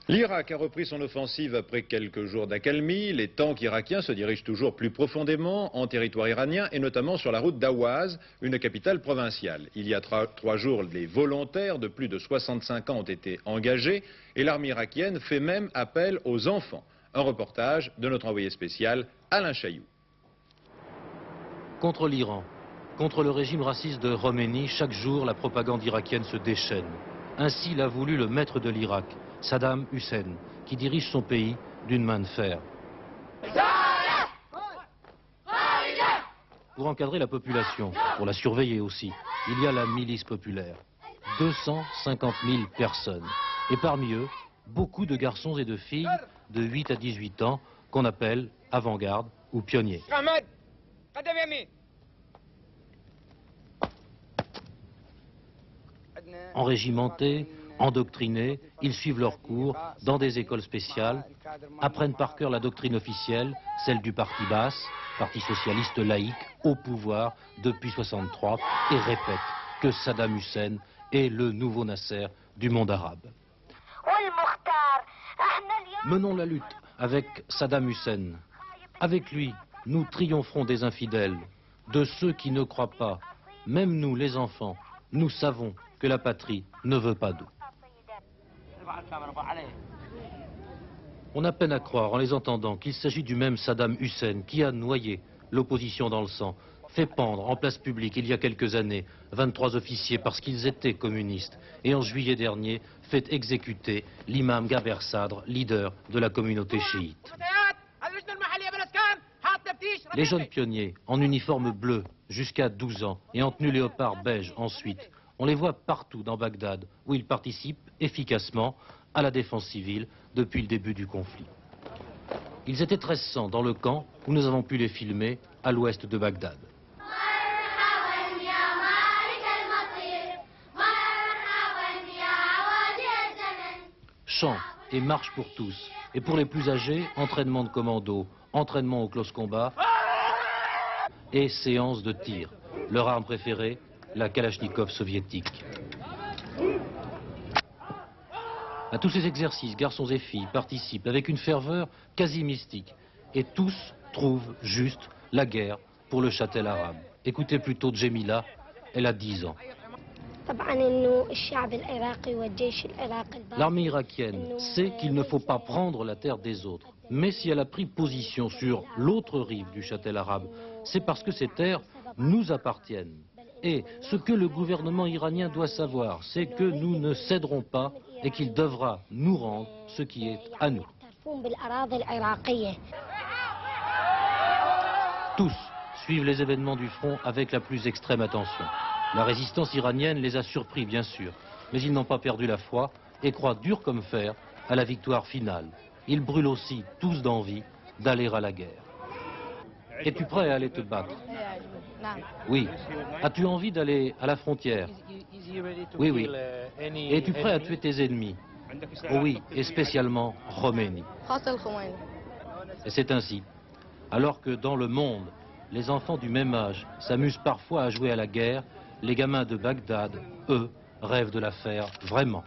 L'Irak a repris son offensive après quelques jours d'accalmie. Les tanks irakiens se dirigent toujours plus profondément en territoire iranien et notamment sur la route d'Awaz, une capitale provinciale. Il y a trois jours, les volontaires de plus de 65 ans ont été engagés et l'armée irakienne fait même appel aux enfants. Un reportage de notre envoyé spécial Alain Chailloux. Contre l'Iran, contre le régime raciste de Khomeini, chaque jour la propagande irakienne se déchaîne. Ainsi l'a voulu le maître de l'Irak, Saddam Hussein, qui dirige son pays d'une main de fer. Pour encadrer la population, pour la surveiller aussi, il y a la milice populaire. 250 000 personnes. Et parmi eux, beaucoup de garçons et de filles de 8 à 18 ans qu'on appelle avant-garde ou pionniers. Enrégimentés, endoctrinés, ils suivent leurs cours dans des écoles spéciales, apprennent par cœur la doctrine officielle, celle du parti Baas, parti socialiste laïque au pouvoir depuis 1963, et répètent que Saddam Hussein est le nouveau Nasser du monde arabe. Menons la lutte avec Saddam Hussein. Avec lui, nous triompherons des infidèles, de ceux qui ne croient pas. Même nous, les enfants, nous savons que la patrie ne veut pas d'eux. On a peine à croire en les entendant qu'il s'agit du même Saddam Hussein qui a noyé l'opposition dans le sang, fait pendre en place publique il y a quelques années 23 officiers parce qu'ils étaient communistes et en juillet dernier fait exécuter l'imam Gaber Sadr, leader de la communauté chiite. Les jeunes pionniers en uniforme bleu jusqu'à 12 ans et en tenue léopard beige ensuite, on les voit partout dans Bagdad où ils participent efficacement à la défense civile depuis le début du conflit. Ils étaient 1300 dans le camp où nous avons pu les filmer à l'ouest de Bagdad. Chants et marches pour tous. Et pour les plus âgés, entraînement de commando, entraînement au close combat et séance de tir. Leur arme préférée, la Kalachnikov soviétique. À tous ces exercices, garçons et filles participent avec une ferveur quasi mystique. Et tous trouvent juste la guerre pour le châtel arabe. Écoutez plutôt Djemila, elle a 10 ans. L'armée irakienne sait qu'il ne faut pas prendre la terre des autres. Mais si elle a pris position sur l'autre rive du châtel arabe, c'est parce que ces terres nous appartiennent. Et ce que le gouvernement iranien doit savoir, c'est que nous ne céderons pas et qu'il devra nous rendre ce qui est à nous. Tous suivent les événements du front avec la plus extrême attention. La résistance iranienne les a surpris, bien sûr, mais ils n'ont pas perdu la foi et croient dur comme fer à la victoire finale. Ils brûlent aussi tous d'envie d'aller à la guerre. Es-tu prêt à aller te battre? Oui. As-tu envie d'aller à la frontière? Oui, oui. Es-tu prêt à tuer tes ennemis? Oh oui, et spécialement Khomeini. Et c'est ainsi. Alors que dans le monde, les enfants du même âge s'amusent parfois à jouer à la guerre, les gamins de Bagdad, eux, rêvent de la faire vraiment.